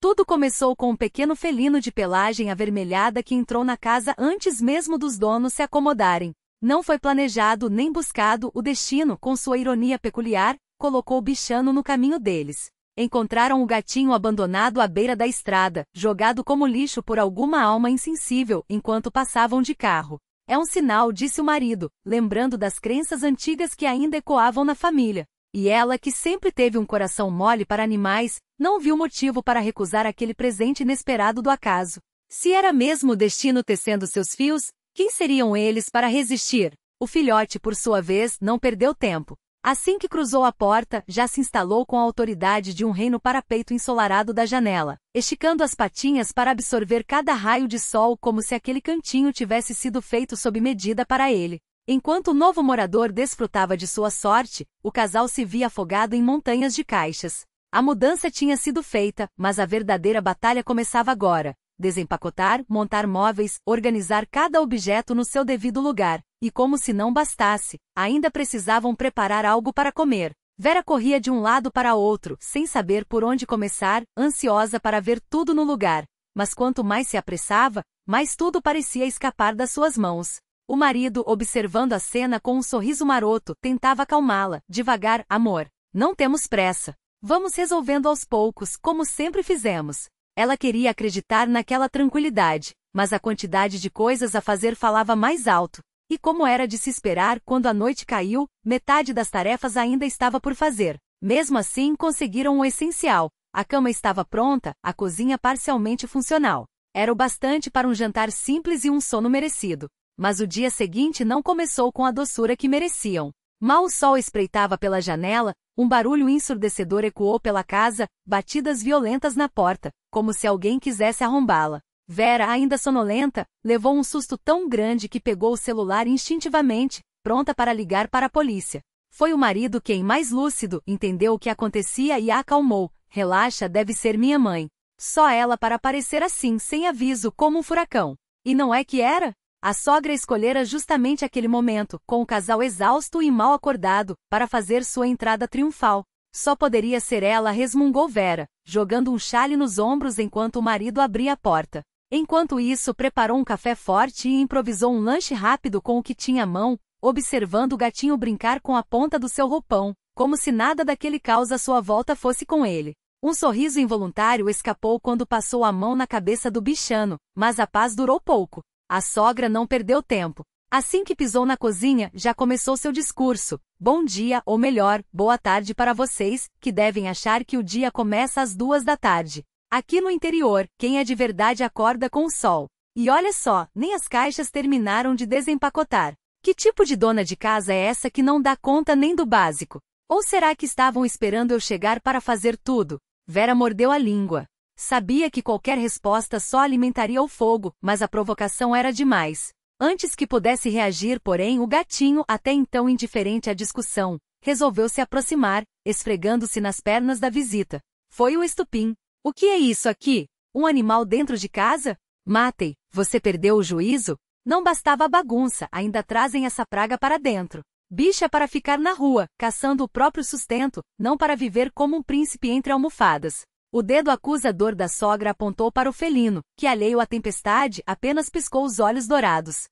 Tudo começou com um pequeno felino de pelagem avermelhada que entrou na casa antes mesmo dos donos se acomodarem. Não foi planejado nem buscado, o destino, com sua ironia peculiar, colocou o bichano no caminho deles. Encontraram o gatinho abandonado à beira da estrada, jogado como lixo por alguma alma insensível enquanto passavam de carro. É um sinal, disse o marido, lembrando das crenças antigas que ainda ecoavam na família. E ela, que sempre teve um coração mole para animais, não viu motivo para recusar aquele presente inesperado do acaso. Se era mesmo o destino tecendo seus fios, quem seriam eles para resistir? O filhote, por sua vez, não perdeu tempo. Assim que cruzou a porta, já se instalou com a autoridade de um rei no parapeito ensolarado da janela, esticando as patinhas para absorver cada raio de sol como se aquele cantinho tivesse sido feito sob medida para ele. Enquanto o novo morador desfrutava de sua sorte, o casal se via afogado em montanhas de caixas. A mudança tinha sido feita, mas a verdadeira batalha começava agora. Desempacotar, montar móveis, organizar cada objeto no seu devido lugar. E como se não bastasse, ainda precisavam preparar algo para comer. Vera corria de um lado para outro, sem saber por onde começar, ansiosa para ver tudo no lugar. Mas quanto mais se apressava, mais tudo parecia escapar das suas mãos. O marido, observando a cena com um sorriso maroto, tentava acalmá-la. Devagar, amor. Não temos pressa. Vamos resolvendo aos poucos, como sempre fizemos. Ela queria acreditar naquela tranquilidade, mas a quantidade de coisas a fazer falava mais alto. E como era de se esperar, quando a noite caiu, metade das tarefas ainda estava por fazer. Mesmo assim, conseguiram o essencial. A cama estava pronta, a cozinha parcialmente funcional. Era o bastante para um jantar simples e um sono merecido. Mas o dia seguinte não começou com a doçura que mereciam. Mal o sol espreitava pela janela, um barulho ensurdecedor ecoou pela casa, batidas violentas na porta, como se alguém quisesse arrombá-la. Vera, ainda sonolenta, levou um susto tão grande que pegou o celular instintivamente, pronta para ligar para a polícia. Foi o marido quem, mais lúcido, entendeu o que acontecia e a acalmou. Relaxa, deve ser minha mãe. Só ela para aparecer assim, sem aviso, como um furacão. E não é que era? A sogra escolhera justamente aquele momento, com o casal exausto e mal acordado, para fazer sua entrada triunfal. Só poderia ser ela, resmungou Vera, jogando um chale nos ombros enquanto o marido abria a porta. Enquanto isso, preparou um café forte e improvisou um lanche rápido com o que tinha à mão, observando o gatinho brincar com a ponta do seu roupão, como se nada daquele caos à sua volta fosse com ele. Um sorriso involuntário escapou quando passou a mão na cabeça do bichano, mas a paz durou pouco. A sogra não perdeu tempo. Assim que pisou na cozinha, já começou seu discurso. Bom dia, ou melhor, boa tarde para vocês, que devem achar que o dia começa às 2 da tarde. Aqui no interior, quem é de verdade acorda com o sol. E olha só, nem as caixas terminaram de desempacotar. Que tipo de dona de casa é essa que não dá conta nem do básico? Ou será que estavam esperando eu chegar para fazer tudo? Vera mordeu a língua. Sabia que qualquer resposta só alimentaria o fogo, mas a provocação era demais. Antes que pudesse reagir, porém, o gatinho, até então indiferente à discussão, resolveu se aproximar, esfregando-se nas pernas da visita. Foi o estupim. O que é isso aqui? Um animal dentro de casa? Matei, você perdeu o juízo? Não bastava a bagunça, ainda trazem essa praga para dentro. Bicha para ficar na rua, caçando o próprio sustento, não para viver como um príncipe entre almofadas. O dedo acusador da sogra apontou para o felino, que, alheio à tempestade, apenas piscou os olhos dourados.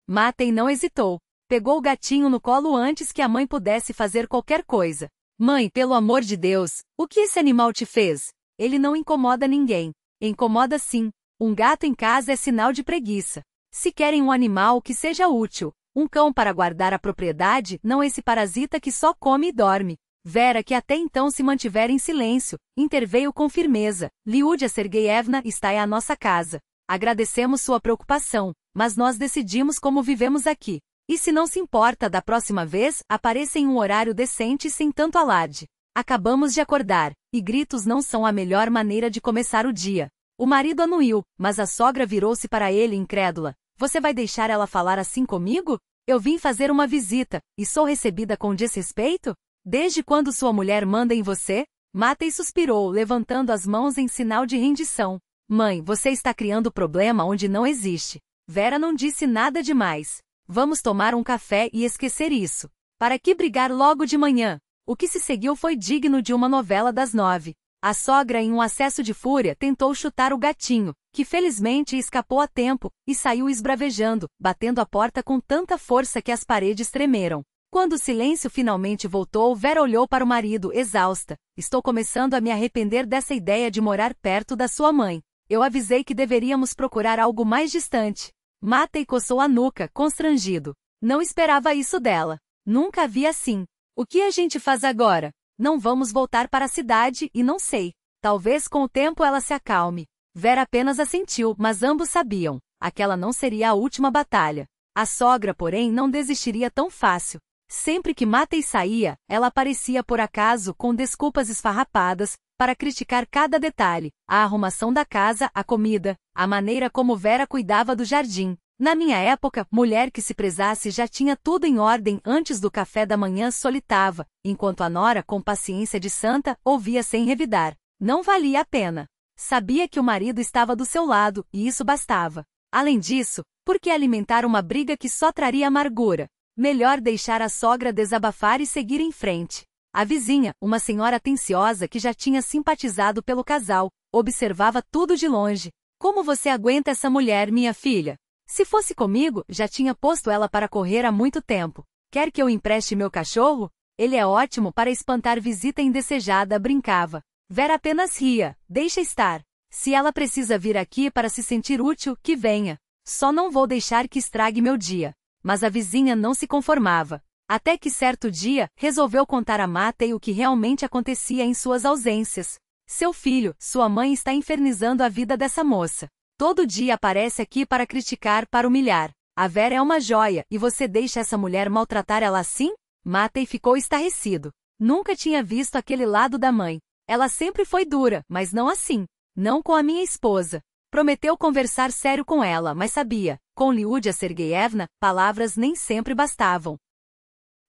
Matei não hesitou. Pegou o gatinho no colo antes que a mãe pudesse fazer qualquer coisa. Mãe, pelo amor de Deus, o que esse animal te fez? Ele não incomoda ninguém. Incomoda sim. Um gato em casa é sinal de preguiça. Se querem um animal que seja útil, um cão para guardar a propriedade, não esse parasita que só come e dorme. Vera, que até então se mantivera em silêncio, interveio com firmeza. Liúdia Sergeyevna, está à nossa casa. Agradecemos sua preocupação, mas nós decidimos como vivemos aqui. E se não se importa da próxima vez, apareça em um horário decente e sem tanto alarde. Acabamos de acordar, e gritos não são a melhor maneira de começar o dia. O marido anuiu, mas a sogra virou-se para ele incrédula. Você vai deixar ela falar assim comigo? Eu vim fazer uma visita, e sou recebida com desrespeito? Desde quando sua mulher manda em você? Matei suspirou, levantando as mãos em sinal de rendição. Mãe, você está criando problema onde não existe. Vera não disse nada demais. Vamos tomar um café e esquecer isso. Para que brigar logo de manhã? O que se seguiu foi digno de uma novela das 9. A sogra, em um acesso de fúria, tentou chutar o gatinho, que felizmente escapou a tempo, e saiu esbravejando, batendo a porta com tanta força que as paredes tremeram. Quando o silêncio finalmente voltou, Vera olhou para o marido, exausta. Estou começando a me arrepender dessa ideia de morar perto da sua mãe. Eu avisei que deveríamos procurar algo mais distante. Matei coçou a nuca, constrangido. Não esperava isso dela. Nunca vi assim. O que a gente faz agora? Não vamos voltar para a cidade e não sei. Talvez com o tempo ela se acalme. Vera apenas assentiu, mas ambos sabiam. Aquela não seria a última batalha. A sogra, porém, não desistiria tão fácil. Sempre que Matei saía, ela aparecia por acaso com desculpas esfarrapadas, para criticar cada detalhe, a arrumação da casa, a comida, a maneira como Vera cuidava do jardim. Na minha época, mulher que se prezasse já tinha tudo em ordem antes do café da manhã solitava, enquanto a nora, com paciência de santa, ouvia sem revidar. Não valia a pena. Sabia que o marido estava do seu lado, e isso bastava. Além disso, por que alimentar uma briga que só traria amargura? Melhor deixar a sogra desabafar e seguir em frente. A vizinha, uma senhora atenciosa que já tinha simpatizado pelo casal, observava tudo de longe. Como você aguenta essa mulher, minha filha? Se fosse comigo, já tinha posto ela para correr há muito tempo. Quer que eu empreste meu cachorro? Ele é ótimo para espantar visita indesejada, brincava. Vera apenas ria, deixa estar. Se ela precisa vir aqui para se sentir útil, que venha. Só não vou deixar que estrague meu dia. Mas a vizinha não se conformava. Até que certo dia, resolveu contar a Matei o que realmente acontecia em suas ausências. Seu filho, sua mãe está infernizando a vida dessa moça. Todo dia aparece aqui para criticar, para humilhar. A Vera é uma joia, e você deixa essa mulher maltratar ela assim? Matei ficou estarrecido. Nunca tinha visto aquele lado da mãe. Ela sempre foi dura, mas não assim. Não com a minha esposa. Prometeu conversar sério com ela, mas sabia, com Liudia Sergeyevna, palavras nem sempre bastavam.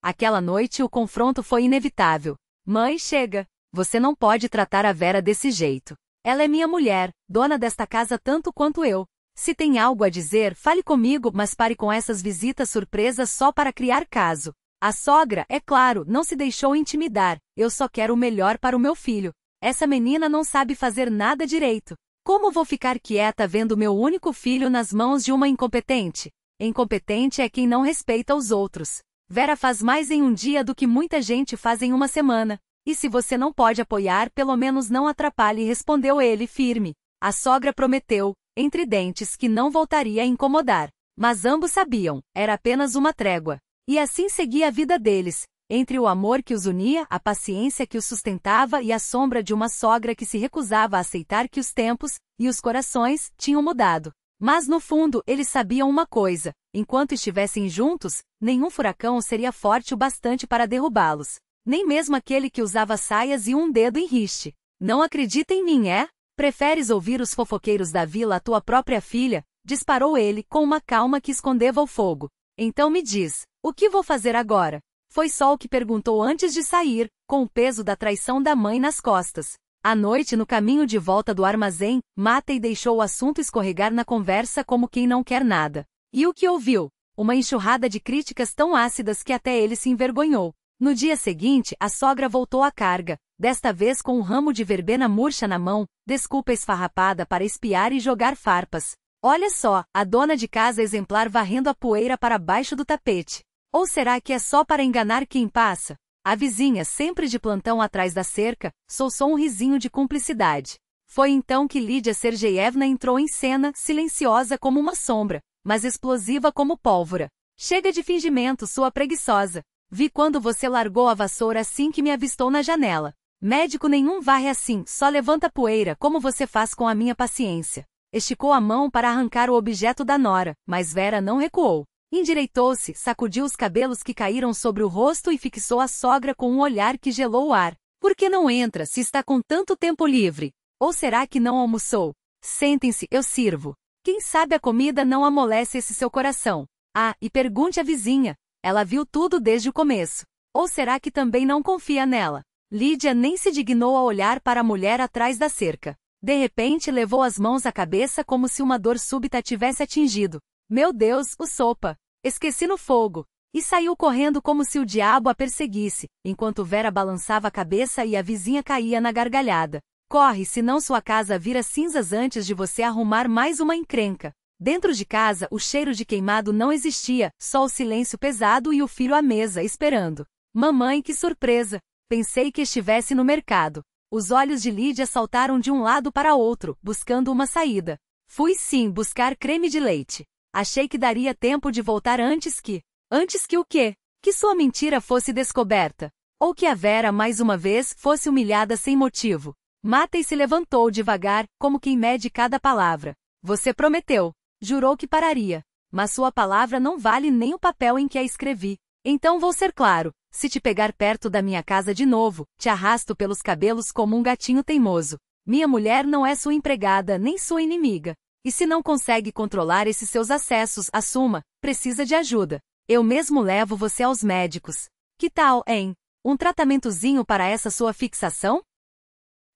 Aquela noite o confronto foi inevitável. Mãe, chega. Você não pode tratar a Vera desse jeito. Ela é minha mulher, dona desta casa tanto quanto eu. Se tem algo a dizer, fale comigo, mas pare com essas visitas surpresas só para criar caso. A sogra, é claro, não se deixou intimidar. Eu só quero o melhor para o meu filho. Essa menina não sabe fazer nada direito. Como vou ficar quieta vendo meu único filho nas mãos de uma incompetente? Incompetente é quem não respeita os outros. Vera faz mais em um dia do que muita gente faz em uma semana. E se você não pode apoiar, pelo menos não atrapalhe, respondeu ele firme. A sogra prometeu, entre dentes, que não voltaria a incomodar. Mas ambos sabiam, era apenas uma trégua. E assim seguia a vida deles, entre o amor que os unia, a paciência que os sustentava e a sombra de uma sogra que se recusava a aceitar que os tempos, e os corações, tinham mudado. Mas no fundo, eles sabiam uma coisa, enquanto estivessem juntos, nenhum furacão seria forte o bastante para derrubá-los. Nem mesmo aquele que usava saias e um dedo em riste. Não acredita em mim, é? Preferes ouvir os fofoqueiros da vila à tua própria filha? Disparou ele, com uma calma que escondeva o fogo. Então me diz, o que vou fazer agora? Foi só o que perguntou antes de sair, com o peso da traição da mãe nas costas. À noite, no caminho de volta do armazém, Matei deixou o assunto escorregar na conversa como quem não quer nada. E o que ouviu? Uma enxurrada de críticas tão ácidas que até ele se envergonhou. No dia seguinte, a sogra voltou à carga, desta vez com um ramo de verbena murcha na mão, desculpa esfarrapada para espiar e jogar farpas. Olha só, a dona de casa exemplar varrendo a poeira para baixo do tapete. Ou será que é só para enganar quem passa? A vizinha, sempre de plantão atrás da cerca, soltou um risinho de cumplicidade. Foi então que Lidia Sergeyevna entrou em cena, silenciosa como uma sombra, mas explosiva como pólvora. Chega de fingimento, sua preguiçosa. Vi quando você largou a vassoura assim que me avistou na janela. Médico nenhum varre assim, só levanta poeira como você faz com a minha paciência. Esticou a mão para arrancar o objeto da nora, mas Vera não recuou. Endireitou-se, sacudiu os cabelos que caíram sobre o rosto e fixou a sogra com um olhar que gelou o ar. Por que não entra se está com tanto tempo livre? Ou será que não almoçou? Sentem-se, eu sirvo. Quem sabe a comida não amolece esse seu coração. Ah, e pergunte à vizinha. Ela viu tudo desde o começo. Ou será que também não confia nela? Lídia nem se dignou a olhar para a mulher atrás da cerca. De repente levou as mãos à cabeça como se uma dor súbita a tivesse atingido. Meu Deus, o sopa! Esqueci no fogo! E saiu correndo como se o diabo a perseguisse, enquanto Vera balançava a cabeça e a vizinha caía na gargalhada. Corre, senão sua casa vira cinzas antes de você arrumar mais uma encrenca. Dentro de casa, o cheiro de queimado não existia, só o silêncio pesado e o filho à mesa, esperando. Mamãe, que surpresa! Pensei que estivesse no mercado. Os olhos de Lídia saltaram de um lado para outro, buscando uma saída. Fui sim buscar creme de leite. Achei que daria tempo de voltar antes que... Antes que o quê? Que sua mentira fosse descoberta. Ou que a Vera mais uma vez fosse humilhada sem motivo. Matei se levantou devagar, como quem mede cada palavra. Você prometeu. Jurou que pararia. Mas sua palavra não vale nem o papel em que a escrevi. Então vou ser claro. Se te pegar perto da minha casa de novo, te arrasto pelos cabelos como um gatinho teimoso. Minha mulher não é sua empregada nem sua inimiga. E se não consegue controlar esses seus acessos, assuma, precisa de ajuda. Eu mesmo levo você aos médicos. Que tal, hein? Um tratamentozinho para essa sua fixação?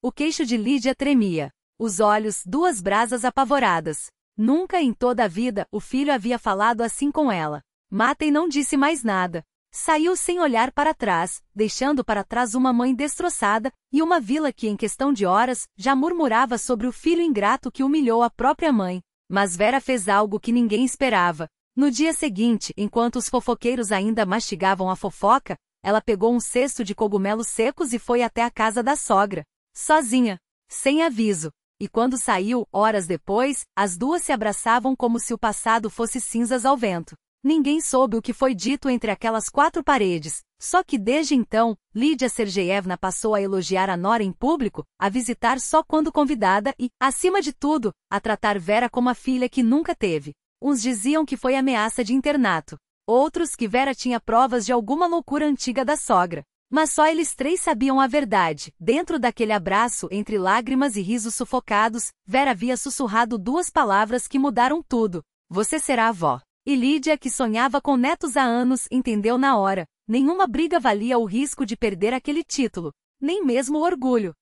O queixo de Lídia tremia. Os olhos, duas brasas apavoradas. Nunca em toda a vida o filho havia falado assim com ela. Matei não disse mais nada. Saiu sem olhar para trás, deixando para trás uma mãe destroçada, e uma vila que em questão de horas, já murmurava sobre o filho ingrato que humilhou a própria mãe. Mas Vera fez algo que ninguém esperava. No dia seguinte, enquanto os fofoqueiros ainda mastigavam a fofoca, ela pegou um cesto de cogumelos secos e foi até a casa da sogra. Sozinha. Sem aviso. E quando saiu, horas depois, as duas se abraçavam como se o passado fosse cinzas ao vento. Ninguém soube o que foi dito entre aquelas quatro paredes, só que desde então, Lídia Sergeevna passou a elogiar a nora em público, a visitar só quando convidada e, acima de tudo, a tratar Vera como a filha que nunca teve. Uns diziam que foi ameaça de internato, outros que Vera tinha provas de alguma loucura antiga da sogra. Mas só eles três sabiam a verdade. Dentro daquele abraço, entre lágrimas e risos sufocados, Vera havia sussurrado duas palavras que mudaram tudo. Você será avó. E Lídia, que sonhava com netos há anos, entendeu na hora. Nenhuma briga valia o risco de perder aquele título. Nem mesmo o orgulho.